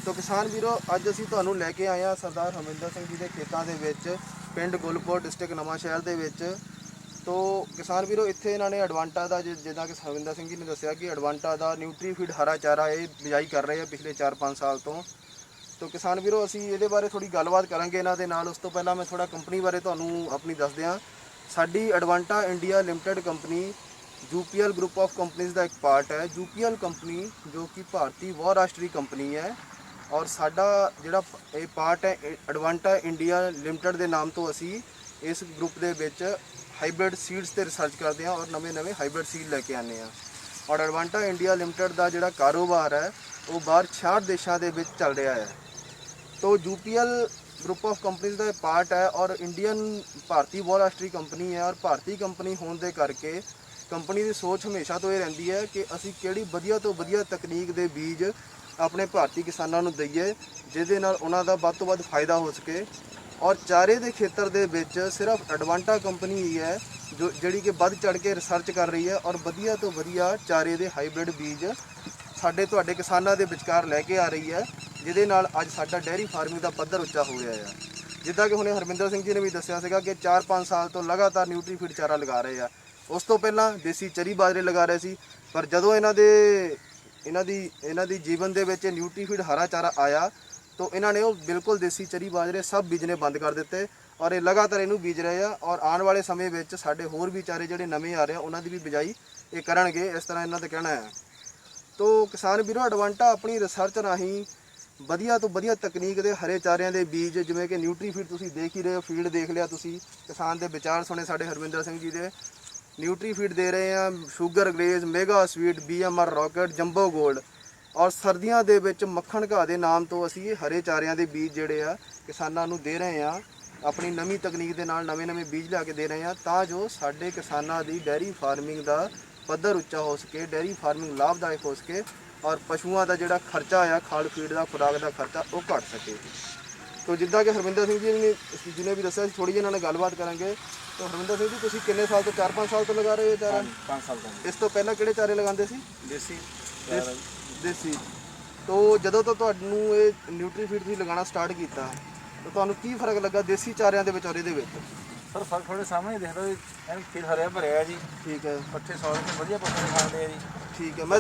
ਤਾਂ ਕਿਸਾਨ ਵੀਰੋ, ਅੱਜ ਅਸੀਂ ਤੁਹਾਨੂੰ ਲੈ ਕੇ ਆਏ ਹਾਂ ਸਰਦਾਰ ਹਰਮਿੰਦਰ ਸਿੰਘ ਜੀ ਦੇ ਖੇਤਾਂ ਦੇ ਵਿੱਚ, ਪਿੰਡ ਗੁਲਪੁਰ, ਡਿਸਟ੍ਰਿਕਟ ਨਵਾਂਸ਼ਹਿਰ ਦੇ ਵਿੱਚ। ਤੋ ਕਿਸਾਨ ਵੀਰੋ, ਇੱਥੇ ਇਹਨਾਂ ਨੇ ਐਡਵਾਂਟਾ ਦਾ, ਜਿੱਦਾਂ ਕਿ ਹਰਮਿੰਦਰ ਸਿੰਘ ਜੀ ਨੇ ਦੱਸਿਆ ਕਿ ਐਡਵਾਂਟਾ ਦਾ ਨਿਊਟਰੀਫੀਡ ਹਰਾ ਚਾਰਾ ਇਹ ਬਿਜਾਈ ਕਰ ਰਹੇ ਆ ਪਿਛਲੇ 4-5 ਸਾਲ ਤੋਂ। ਤੋ ਕਿਸਾਨ ਵੀਰੋ, ਅਸੀਂ ਇਹਦੇ ਬਾਰੇ ਥੋੜੀ ਗੱਲਬਾਤ ਕਰਾਂਗੇ ਇਹਨਾਂ ਦੇ ਨਾਲ। ਉਸ ਤੋਂ ਪਹਿਲਾਂ ਮੈਂ ਥੋੜਾ ਕੰਪਨੀ ਬਾਰੇ ਤੁਹਾਨੂੰ ਆਪਣੀ ਦੱਸ ਦਿਆਂ। ਸਾਡੀ Advanta India limited company UPL group of companies ਦਾ ਇੱਕ ਪਾਰਟ ਹੈ। ਯੂਪੀਐਲ ਕੰਪਨੀ ਜੋ ਕਿ ਭਾਰਤੀ ਬਹੁਰਾਸ਼ਟਰੀ ਕੰਪਨੀ ਹੈ ਔਰ ਸਾਡਾ ਜਿਹੜਾ ਇਹ ਪਾਰਟ ਹੈ ਐਡਵਾਂਟਾ ਇੰਡੀਆ ਲਿਮਟਿਡ ਦੇ ਨਾਮ ਤੋਂ ਅਸੀਂ ਇਸ ਗਰੁੱਪ ਦੇ ਵਿੱਚ ਹਾਈਬ੍ਰਿਡ ਸੀਡਸ ਤੇ ਰਿਸਰਚ ਕਰਦੇ ਹਾਂ ਔਰ ਨਵੇਂ-ਨਵੇਂ ਹਾਈਬ੍ਰਿਡ ਸੀਡ ਲੈ ਕੇ ਆਉਂਦੇ ਹਾਂ। ਔਰ ਐਡਵਾਂਟਾ ਇੰਡੀਆ ਲਿਮਟਿਡ ਦਾ ਜਿਹੜਾ ਕਾਰੋਬਾਰ ਹੈ ਉਹ ਬਾਹਰ 66 ਦੇਸ਼ਾਂ ਦੇ ਵਿੱਚ ਚੱਲ ਰਿਹਾ ਹੈ। तो यूपीएल ग्रुप ऑफ कंपनीज का पार्ट है और इंडियन भारतीय बहुराष्ट्रीय कंपनी है और भारतीय कंपनी होने के करके कंपनी की सोच हमेशा तो ये रही है कि असी किहड़ी वधिया तो वधिया तकनीक के बीज अपने भारतीय किसानों को दईए जिहदे नाल उन्हां दा वध तो वध फायदा हो सके। और चारे के खेत्र के विच सिर्फ एडवांटा कंपनी ही है जो जिहड़ी कि वध चढ़ के रिसर्च कर रही है और वधिया तो वधिया चारे के हाईब्रिड बीज साडे तुहाडे किसानां दे विचकार लैके आ रही है, ਜਿਹਦੇ ਨਾਲ ਅੱਜ ਸਾਡਾ ਡੇਅਰੀ ਫਾਰਮਿੰਗ ਦਾ ਪੱਧਰ ਉੱਚਾ ਹੋ ਗਿਆ ਹੈ। ਜਿੱਦਾਂ ਕਿ ਹੁਣੇ ਹਰਮਿੰਦਰ ਸਿੰਘ ਜੀ ਨੇ ਵੀ ਦੱਸਿਆ ਸੀਗਾ ਕਿ 4-5 ਸਾਲ ਤੋਂ ਲਗਾਤਾਰ ਨਿਊਟਰੀਫੀਡ ਚਾਰਾ ਲਗਾ ਰਹੇ ਆ। ਉਸ ਤੋਂ ਪਹਿਲਾਂ ਦੇਸੀ ਚਰੀ ਬਾਜਰੇ ਲਗਾ ਰਹੇ ਸੀ, ਪਰ ਜਦੋਂ ਇਹਨਾਂ ਦੀ ਜੀਵਨ ਦੇ ਵਿੱਚ ਨਿਊਟਰੀਫੀਡ ਹਰਾ ਚਾਰਾ ਆਇਆ ਤਾਂ ਇਹਨਾਂ ਨੇ ਉਹ ਬਿਲਕੁਲ ਦੇਸੀ ਚਰੀ ਬਾਜਰੇ ਸਭ ਬੀਜਣੇ ਬੰਦ ਕਰ ਦਿੱਤੇ ਔਰ ਇਹ ਲਗਾਤਾਰ ਇਹਨੂੰ ਬੀਜ ਰਹੇ ਆ। ਔਰ ਆਉਣ ਵਾਲੇ ਸਮੇਂ ਵਿੱਚ ਸਾਡੇ ਹੋਰ ਵੀ ਚਾਰੇ ਜਿਹੜੇ ਨਵੇਂ ਆ ਰਹੇ ਆ ਉਹਨਾਂ ਦੀ ਵੀ ਬਿਜਾਈ ਇਹ ਕਰਨਗੇ, ਇਸ ਤਰ੍ਹਾਂ ਇਹਨਾਂ ਦਾ ਕਹਿਣਾ ਹੈ। ਤਾਂ ਕਿਸਾਨ ਵੀਰੋ, ਐਡਵਾਂਟਾ ਆਪਣੀ ਰਿਸਰਚ ਰਾਹੀਂ ਵਧੀਆ ਤੋਂ ਵਧੀਆ ਤਕਨੀਕ ਦੇ ਹਰੇ ਚਾਰਿਆਂ ਦੇ ਬੀਜ, ਜਿਵੇਂ ਕਿ ਨਿਊਟਰੀਫੀਡ ਤੁਸੀਂ ਦੇਖ ਹੀ ਰਹੇ ਹੋ, ਫੀਡ ਦੇਖ ਲਿਆ ਤੁਸੀਂ, ਕਿਸਾਨ ਦੇ ਵਿਚਾਰ ਸੁਣੇ ਸਾਡੇ ਹਰਮਿੰਦਰ ਸਿੰਘ ਜੀ ਦੇ। ਨਿਊਟਰੀਫੀਡ ਦੇ ਰਹੇ ਆ sugar glaze, mega sweet, BMR rocket, jumbo gold. ਔਰ ਸਰਦੀਆਂ ਦੇ ਵਿੱਚ ਮੱਖਣ ਘਾਹ ਦੇ ਨਾਮ ਤੋਂ ਅਸੀਂ ਇਹ ਹਰੇ ਚਾਰਿਆਂ ਦੇ ਬੀਜ ਜਿਹੜੇ ਆ ਕਿਸਾਨਾਂ ਨੂੰ ਦੇ ਰਹੇ ਆ। ਆਪਣੀ ਨਵੀਂ ਤਕਨੀਕ ਦੇ ਨਾਲ ਨਵੇਂ ਬੀਜ ਲਿਆ ਕੇ ਦੇ ਰਹੇ ਆ ਤਾਂ ਜੋ ਸਾਡੇ ਕਿਸਾਨਾਂ ਦੀ ਡੇਅਰੀ ਫਾਰਮਿੰਗ ਦਾ ਪੱਧਰ ਉੱਚਾ ਹੋ ਸਕੇ, ਡੇਅਰੀ ਫਾਰਮਿੰਗ ਲਾਭਦਾਇਕ ਹੋ ਸਕੇ ਔਰ ਪਸ਼ੂਆਂ ਦਾ ਜਿਹੜਾ ਖਰਚਾ ਆ, ਖਾਲ ਫੀਡ ਦਾ, ਖੁਰਾਕ ਦਾ ਖਰਚਾ ਉਹ ਘਟ ਸਕੇ। ਤੋ ਜਿੱਦਾਂ ਕਿ ਹਰਮਿੰਦਰ ਸਿੰਘ ਜੀ ਨੇ ਵੀ ਦੱਸਿਆ, ਥੋੜੀ ਜਿਹੀ ਇਹਨਾਂ ਨਾਲ ਗੱਲਬਾਤ ਕਰਾਂਗੇ। ਤਾਂ ਹਰਮਿੰਦਰ ਸਿੰਘ ਜੀ, ਤੁਸੀਂ ਕਿੰਨੇ ਸਾਲ ਤੋਂ, 4-5 ਸਾਲ ਤੋਂ ਲਗਾ ਰਹੇ ਹੋ ਚਾਰਾ? 5 ਸਾਲ ਤੋਂ। ਇਸ ਤੋਂ ਪਹਿਲਾਂ ਕਿਹੜੇ ਚਾਰੇ ਲਗਾਉਂਦੇ ਸੀ? ਦੇਸੀ। ਤੋ ਜਦੋਂ ਤੋਂ ਤੁਹਾਨੂੰ ਇਹ ਨਿਊਟਰੀਫੀਡ ਤੁਸੀਂ ਲਗਾਉਣਾ ਸਟਾਰਟ ਕੀਤਾ ਤਾਂ ਤੁਹਾਨੂੰ ਕੀ ਫਰਕ ਲੱਗਾ ਦੇਸੀ ਚਾਰਿਆਂ ਦੇ ਵਿੱਚ ਔਰ ਇਹਦੇ ਵਿੱਚ? ਸਰ ਫਰਕ ਤੁਹਾਡੇ ਸਾਹਮਣੇ ਦਿਖਦਾ ਜੀ, ਐਨ ਖੇਤ ਹਰਿਆ ਭਰਿਆ ਜੀ। ਠੀਕ ਹੈ। ਪੱਠੇ ਸੌ ਤੇ ਵਧੀਆ ਪੱਠੇ ਖਾਂਦੇ ਆ ਜੀ। ਠੀਕ ਹੈ। ਮੈਂ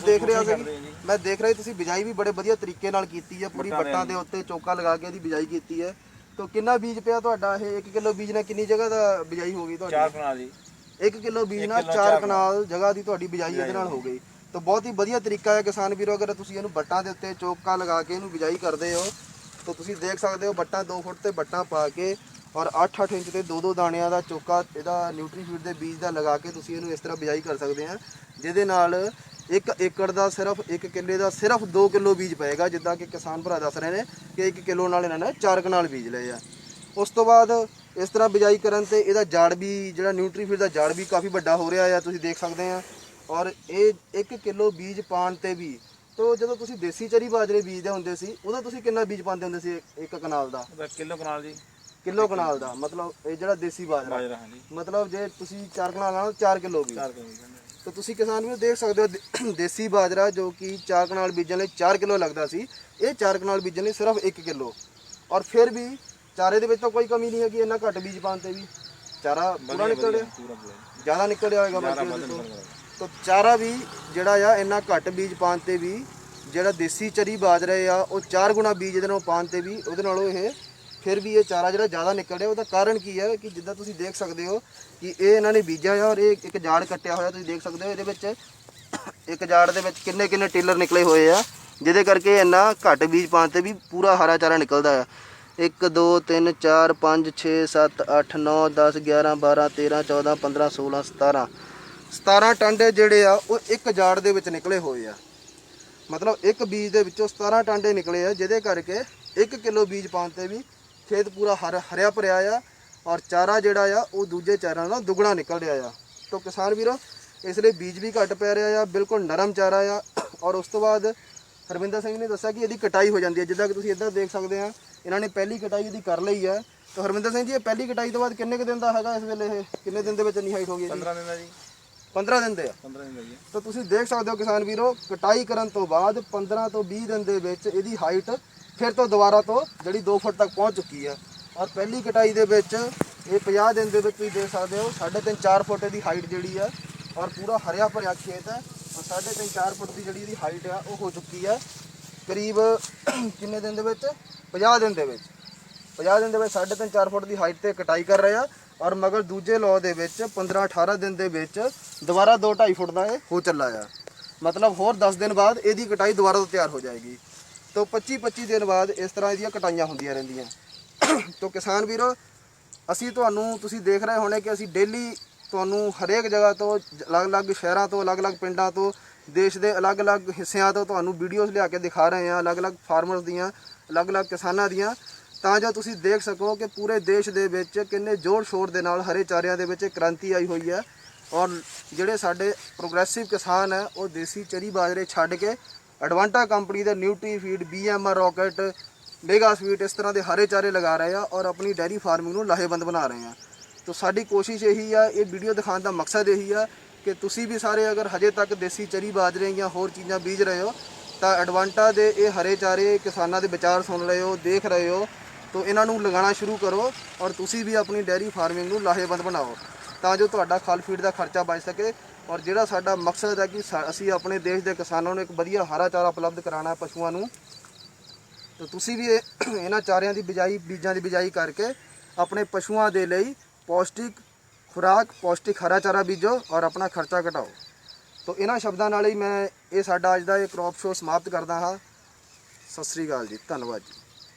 ਦੇਖ ਰਿਹਾ ਤੁਸੀਂ ਬਿਜਾਈ ਵੀ ਬੜੇ ਵਧੀਆ ਤਰੀਕੇ ਨਾਲ ਕੀਤੀ ਹੈ, ਪੂਰੀ ਵੱਟਾਂ ਦੇ ਉੱਤੇ ਚੌਕਾ ਲਗਾ ਕੇ ਇਹਦੀ ਬਿਜਾਈ ਕੀਤੀ ਹੈ। ਤਾਂ ਕਿੰਨਾ ਬੀਜ ਪਿਆ ਤੁਹਾਡਾ? ਇਹ 1 ਕਿਲੋ ਬੀਜ ਨਾਲ ਕਿੰਨੀ ਜਗ੍ਹਾ ਦਾ ਬਿਜਾਈ ਹੋ ਗਈ ਤੁਹਾਡੀ? 4 ਕਨਾਲ ਜੀ। 1 ਕਿਲੋ ਬੀਜ ਨਾਲ 4 ਕਨਾਲ ਜਗ੍ਹਾ ਦੀ ਤੁਹਾਡੀ ਬਿਜਾਈ ਇਹਦੇ ਨਾਲ ਹੋ ਗਈ। ਤਾਂ ਬਹੁਤ ਹੀ ਵਧੀਆ ਤਰੀਕਾ ਹੈ ਕਿਸਾਨ ਵੀਰੋ। ਅਗਰ ਤੁਸੀਂ ਇਹਨੂੰ ਵੱਟਾਂ ਦੇ ਉੱਤੇ ਚੌਕਾ ਲਗਾ ਕੇ ਇਹਨੂੰ ਬਿਜਾਈ ਕਰਦੇ ਹੋ ਤਾਂ ਤੁਸੀਂ ਦੇਖ ਸਕਦੇ ਹੋ ਵੱਟਾਂ 2 ਫੁੱਟ ਤੇ ਵੱਟਾਂ ਪਾ ਕੇ ਔਰ 8-8 ਇੰਚ ਤੇ 2-2 ਦਾਣਿਆਂ ਦਾ ਚੌਕਾ ਇਹਦਾ ਨਿਊਟਰੀਫੀਡ ਦੇ ਬੀਜ ਦਾ ਲਗਾ ਕੇ ਤੁਸੀਂ ਇਹਨੂੰ ਇਸ ਤਰ੍ਹਾਂ ਬਿਜਾਈ ਕਰ ਸਕਦੇ ਆ, ਜਿਹਦੇ ਨਾਲ 1 ਏਕੜ ਦਾ ਸਿਰਫ 1 ਕਿੱਲੇ ਦਾ ਸਿਰਫ 2 ਕਿਲੋ ਬੀਜ ਪਏਗਾ। ਜਿੱਦਾਂ ਕਿ ਕਿਸਾਨ ਭਰਾ ਦੱਸ ਰਹੇ ਨੇ ਕਿ 1 ਕਿਲੋ ਨਾਲ ਇਹਨਾਂ ਨੇ 4 ਕਨਾਲ ਬੀਜ ਲਏ ਆ। ਉਸ ਤੋਂ ਬਾਅਦ ਇਸ ਤਰ੍ਹਾਂ ਬਿਜਾਈ ਕਰਨ ਤੇ ਇਹਦਾ ਜਾੜ ਵੀ, ਜਿਹੜਾ ਨਿਊਟਰੀਫੀਡ ਦਾ ਜਾੜ ਵੀ ਕਾਫੀ ਵੱਡਾ ਹੋ ਰਿਹਾ ਆ, ਤੁਸੀਂ ਦੇਖ ਸਕਦੇ ਆ। ਔਰ ਇਹ 1 ਕਿਲੋ ਬੀਜ ਪਾਉਣ ਤੇ ਵੀ, ਤੋ ਜਦੋਂ ਤੁਸੀਂ ਦੇਸੀ ਚਰੀ ਬਾਜਰੇ ਬੀਜਦੇ ਹੁੰਦੇ ਸੀ ਉਦੋਂ ਤੁਸੀਂ ਕਿੰਨਾ ਬੀਜ ਪਾਉਂਦੇ ਹੁੰਦੇ ਸੀ 1 ਕਨਾਲ ਦਾ? ਕਿਲੋ ਕਨਾਲ ਜੀ। ਕਿਲੋ ਕਨਾਲ ਦਾ ਮਤਲਬ ਇਹ ਜਿਹੜਾ ਦੇਸੀ ਬਾਜਰਾ, ਮਤਲਬ ਜੇ ਤੁਸੀਂ 4 ਕਨਾਲ ਨਾਲ 4 ਕਿਲੋ ਬੀਜ। ਤਾਂ ਤੁਸੀਂ ਕਿਸਾਨ ਵੀ ਦੇਖ ਸਕਦੇ ਹੋ ਦੇਸੀ ਬਾਜਰਾ ਜੋ ਕਿ 4 ਕਨਾਲ ਬੀਜਣ ਲਈ 4 ਕਿਲੋ ਲੱਗਦਾ ਸੀ, ਇਹ 4 ਕਨਾਲ ਬੀਜਣ ਲਈ ਸਿਰਫ 1 ਕਿਲੋ। ਔਰ ਫਿਰ ਵੀ ਚਾਰੇ ਦੇ ਵਿੱਚ ਤਾਂ ਕੋਈ ਕਮੀ ਨਹੀਂ ਹੈਗੀ, ਇੰਨਾ ਘੱਟ ਬੀਜ ਪਾਉਣ ਤੇ ਵੀ ਚਾਰਾ ਪੂਰਾ ਨਿਕਲ ਰਿਹਾ, ਜ਼ਿਆਦਾ ਨਿਕਲ ਰਿਹਾ ਹੋਏਗਾ ਬਾਕੀ। ਤਾਂ ਚਾਰਾ ਵੀ ਜਿਹੜਾ ਆ ਇੰਨਾ ਘੱਟ ਬੀਜ ਪਾਉਣ ਤੇ ਵੀ ਜਿਹੜਾ ਦੇਸੀ ਚਰੀ ਬਾਜਰਾ ਆ ਉਹ 4 ਗੁਣਾ ਬੀਜ ਇਹਦੇ ਨਾਲ ਪਾਉਣ ਤੇ ਵੀ ਉਹਦੇ ਨਾਲੋਂ ਇਹ ਫਿਰ ਵੀ ਇਹ ਚਾਰਾ ਜਿਹੜਾ ਜ਼ਿਆਦਾ ਨਿਕਲ ਰਿਹਾ। ਉਹਦਾ ਕਾਰਨ ਕੀ ਹੈ ਕਿ ਜਿੱਦਾਂ ਤੁਸੀਂ ਦੇਖ ਸਕਦੇ ਹੋ ਕਿ ਇਹ ਇਹਨਾਂ ਨੇ ਬੀਜਿਆ ਆ ਔਰ ਇਹ ਇੱਕ ਜਾੜ ਕੱਟਿਆ ਹੋਇਆ, ਤੁਸੀਂ ਦੇਖ ਸਕਦੇ ਹੋ ਇਹਦੇ ਵਿੱਚ ਇੱਕ ਜਾੜ ਦੇ ਵਿੱਚ ਕਿੰਨੇ ਟੇਲਰ ਨਿਕਲੇ ਹੋਏ ਆ, ਜਿਹਦੇ ਕਰਕੇ ਇੰਨਾ ਘੱਟ ਬੀਜ ਪਾਉਣ ਤੇ ਵੀ ਪੂਰਾ ਹਰਾ ਚਾਰਾ ਨਿਕਲਦਾ ਆ। 1 2 3 4 5 6 7 8 9 10 11 12 13 14 15 16 17 17 ਟਾਂਡੇ ਜਿਹੜੇ ਆ ਉਹ ਇੱਕ ਜਾੜ ਦੇ ਵਿੱਚ ਨਿਕਲੇ ਹੋਏ ਆ। ਮਤਲਬ ਇੱਕ ਬੀਜ ਦੇ ਵਿੱਚੋਂ 17 ਟਾਂਡੇ ਨਿਕਲੇ ਆ, ਜਿਹਦੇ ਕਰਕੇ 1 ਕਿਲੋ ਬੀਜ ਪਾਉਣ ਤੇ ਵੀ ਖੇਤ ਪੂਰਾ ਹਰਿਆ ਭਰਿਆ ਆ ਔਰ ਚਾਰਾ ਜਿਹੜਾ ਆ ਉਹ ਦੂਜੇ ਚਾਰਾਂ ਨਾਲੋਂ ਦੁੱਗਣਾ ਨਿਕਲ ਰਿਹਾ ਆ। ਤਾਂ ਕਿਸਾਨ ਵੀਰੋ ਇਸ ਲਈ ਬੀਜ ਵੀ ਘੱਟ ਪੈ ਰਿਹਾ ਆ, ਬਿਲਕੁਲ ਨਰਮ ਚਾਰਾ ਆ। ਔਰ ਉਸ ਤੋਂ ਬਾਅਦ ਹਰਮਿੰਦਰ ਸਿੰਘ ਨੇ ਦੱਸਿਆ ਕਿ ਇਹਦੀ ਕਟਾਈ ਹੋ ਜਾਂਦੀ ਹੈ, ਜਿੱਦਾਂ ਕਿ ਤੁਸੀਂ ਇੱਧਰ ਦੇਖ ਸਕਦੇ ਆ ਇਹਨਾਂ ਨੇ ਪਹਿਲੀ ਕਟਾਈ ਇਹਦੀ ਕਰ ਲਈ ਹੈ। ਤਾਂ ਹਰਮਿੰਦਰ ਸਿੰਘ ਜੀ ਇਹ ਪਹਿਲੀ ਕਟਾਈ ਤੋਂ ਬਾਅਦ ਕਿੰਨੇ ਕੁ ਦਿਨ ਦਾ ਹੈਗਾ ਇਸ ਵੇਲੇ, ਇਹ ਕਿੰਨੇ ਦਿਨ ਦੇ ਵਿੱਚ ਇੰਨੀ ਹਾਈਟ ਹੋ ਗਈ? 15 ਦਿਨ ਦਾ ਜੀ। 15 ਦਿਨ ਦੇ ਆ। 15 ਦਿਨ ਦਾ ਜੀ। ਤਾਂ ਤੁਸੀਂ ਦੇਖ ਸਕਦੇ ਹੋ ਕਿਸਾਨ ਵੀਰੋ, ਕਟਾਈ ਕਰਨ ਤੋਂ ਬਾਅਦ 15 ਤੋਂ 20 ਦਿਨ ਦੇ ਵਿੱਚ ਇਹਦੀ ਹਾਈਟ ਫਿਰ ਤੋਂ ਦੁਬਾਰਾ ਤੋਂ ਜਿਹੜੀ 2 ਫੁੱਟ ਤੱਕ ਪਹੁੰਚ ਚੁੱਕੀ ਹੈ। ਔਰ ਪਹਿਲੀ ਕਟਾਈ ਦੇ ਵਿੱਚ ਇਹ 50 ਦਿਨ ਦੇ ਵਿੱਚ ਤੁਸੀਂ ਦੇਖ ਸਕਦੇ ਹੋ 3.5 4 ਫੁੱਟ ਦੀ ਹਾਈਟ ਜਿਹੜੀ ਆ ਔਰ ਪੂਰਾ ਹਰਿਆ ਭਰਿਆ ਖੇਤ ਹੈ। ਔਰ 3.5 4 ਫੁੱਟ ਦੀ ਜਿਹੜੀ ਇਹਦੀ ਹਾਈਟ ਆ ਉਹ ਹੋ ਚੁੱਕੀ ਹੈ ਕਰੀਬ ਕਿੰਨੇ ਦਿਨ ਦੇ ਵਿੱਚ? 50 ਦਿਨ ਦੇ ਵਿੱਚ। 50 ਦਿਨ ਦੇ ਵਿੱਚ 3.5 4 ਫੁੱਟ ਦੀ ਹਾਈਟ ਤੇ ਕਟਾਈ ਕਰ ਰਹੇ ਆ। ਔਰ ਮਗਰ ਦੂਜੇ ਲੋ ਦੇ ਵਿੱਚ 15 18 ਦਿਨ ਦੇ ਵਿੱਚ ਦੁਬਾਰਾ 2 2.5 ਫੁੱਟ ਦਾ ਇਹ ਹੋ ਚੱਲਾ ਆ। ਮਤਲਬ ਹੋਰ 10 ਦਿਨ ਬਾਅਦ ਇਹਦੀ ਕਟਾਈ ਦੁਬਾਰਾ ਤੋਂ ਤਿਆਰ ਹੋ ਜਾਏਗੀ। ਤੋਂ 25 ਦਿਨ ਬਾਅਦ ਇਸ ਤਰ੍ਹਾਂ ਇਹਦੀਆਂ ਕਟਾਈਆਂ ਹੁੰਦੀਆਂ ਰਹਿੰਦੀਆਂ। ਤੋਂ ਕਿਸਾਨ ਵੀਰੋ ਅਸੀਂ ਤੁਹਾਨੂੰ, ਤੁਸੀਂ ਦੇਖ ਰਹੇ ਹੋਣੇ ਕਿ ਅਸੀਂ ਡੇਲੀ ਤੁਹਾਨੂੰ ਹਰੇਕ ਜਗ੍ਹਾ ਤੋਂ ਅਲੱਗ-ਅਲੱਗ ਸ਼ਹਿਰਾਂ ਤੋਂ, ਅਲੱਗ-ਅਲੱਗ ਪਿੰਡਾਂ ਤੋਂ, ਦੇਸ਼ ਦੇ ਅਲੱਗ-ਅਲੱਗ ਹਿੱਸਿਆਂ ਤੋਂ ਤੁਹਾਨੂੰ ਵੀਡੀਓਜ਼ ਲਿਆ ਕੇ ਦਿਖਾ ਰਹੇ ਹਾਂ, ਅਲੱਗ-ਅਲੱਗ ਫਾਰਮਰਸ ਦੀਆਂ, ਅਲੱਗ-ਅਲੱਗ ਕਿਸਾਨਾਂ ਦੀਆਂ, ਤਾਂ ਜੋ ਤੁਸੀਂ ਦੇਖ ਸਕੋ ਕਿ ਪੂਰੇ ਦੇਸ਼ ਦੇ ਵਿੱਚ ਕਿੰਨੇ ਜ਼ੋਰ ਸ਼ੋਰ ਦੇ ਨਾਲ ਹਰੇ ਚਾਰਿਆਂ ਦੇ ਵਿੱਚ ਕ੍ਰਾਂਤੀ ਆਈ ਹੋਈ ਹੈ। ਔਰ ਜਿਹੜੇ ਸਾਡੇ ਪ੍ਰੋਗਰੈਸਿਵ ਕਿਸਾਨ ਹੈ ਉਹ ਦੇਸੀ ਚਰੀ ਬਾਜਰੇ ਛੱਡ ਕੇ ਐਡਵਾਂਟਾ ਕੰਪਨੀ ਦੇ ਨਿਊਟਰੀ ਫੀਡ, BMR ਰੌਕਟ, ਮੇਗਾ ਸਵੀਟ ਇਸ ਤਰ੍ਹਾਂ ਦੇ ਹਰੇ ਚਾਰੇ ਲਗਾ ਰਹੇ ਆ ਔਰ ਆਪਣੀ ਡੈਰੀ ਫਾਰਮਿੰਗ ਨੂੰ ਲਾਹੇਵੰਦ ਬਣਾ ਰਹੇ ਆ। ਤਾਂ ਸਾਡੀ ਕੋਸ਼ਿਸ਼ ਇਹੀ ਆ, ਇਹ ਵੀਡੀਓ ਦਿਖਾਉਣ ਦਾ ਮਕਸਦ ਇਹੀ ਆ ਕਿ ਤੁਸੀਂ ਵੀ ਸਾਰੇ ਅਗਰ ਹਜੇ ਤੱਕ ਦੇਸੀ ਚਰੀ ਬਾਜਰੇ ਜਾਂ ਹੋਰ ਚੀਜ਼ਾਂ ਬੀਜ ਰਹੇ ਹੋ ਤਾਂ ਐਡਵਾਂਟਾ ਦੇ ਇਹ ਹਰੇ ਚਾਰੇ ਕਿਸਾਨਾਂ ਦੇ ਵਿਚਾਰ ਸੁਣ ਰਹੇ ਹੋ, ਦੇਖ ਰਹੇ ਹੋ, ਤਾਂ ਇਹਨਾਂ ਨੂੰ ਲਗਾਉਣਾ ਸ਼ੁਰੂ ਕਰੋ ਔਰ ਤੁਸੀਂ ਵੀ ਆਪਣੀ ਡੈਰੀ ਫਾਰਮਿੰਗ ਨੂੰ ਲਾਹੇਵੰਦ ਬਣਾਓ ਤਾਂ ਜੋ ਤੁਹਾਡਾ ਖਲ ਫੀਡ ਦਾ ਖਰਚਾ ਬਚ ਸਕੇ। ਔਰ ਜਿਹੜਾ ਸਾਡਾ ਮਕਸਦ ਹੈ ਕਿ ਅਸੀਂ ਆਪਣੇ ਦੇਸ਼ ਦੇ ਕਿਸਾਨਾਂ ਨੂੰ ਇੱਕ ਵਧੀਆ ਹਰਾ ਚਾਰਾ ਉਪਲਬਧ ਕਰਾਉਣਾ ਪਸ਼ੂਆਂ ਨੂੰ, ਤਾਂ ਤੁਸੀਂ ਵੀ ਇਹਨਾਂ ਚਾਰਿਆਂ ਦੀ ਬਿਜਾਈ, ਬੀਜਾਂ ਦੀ ਬਿਜਾਈ ਕਰਕੇ ਆਪਣੇ ਪਸ਼ੂਆਂ ਦੇ ਲਈ ਪੌਸ਼ਟਿਕ ਖੁਰਾਕ, ਪੌਸ਼ਟਿਕ ਹਰਾ ਚਾਰਾ ਬੀਜੋ ਔਰ ਆਪਣਾ ਖਰਚਾ ਘਟਾਓ। ਤਾਂ ਇਹਨਾਂ ਸ਼ਬਦਾਂ ਨਾਲ ਹੀ ਮੈਂ ਇਹ ਸਾਡਾ ਅੱਜ ਦਾ ਇਹ ਕ੍ਰੌਪ ਸ਼ੋਅ ਸਮਾਪਤ ਕਰਦਾ ਹਾਂ। ਸਤਿ ਸ੍ਰੀ ਅਕਾਲ ਜੀ, ਧੰਨਵਾਦ ਜੀ।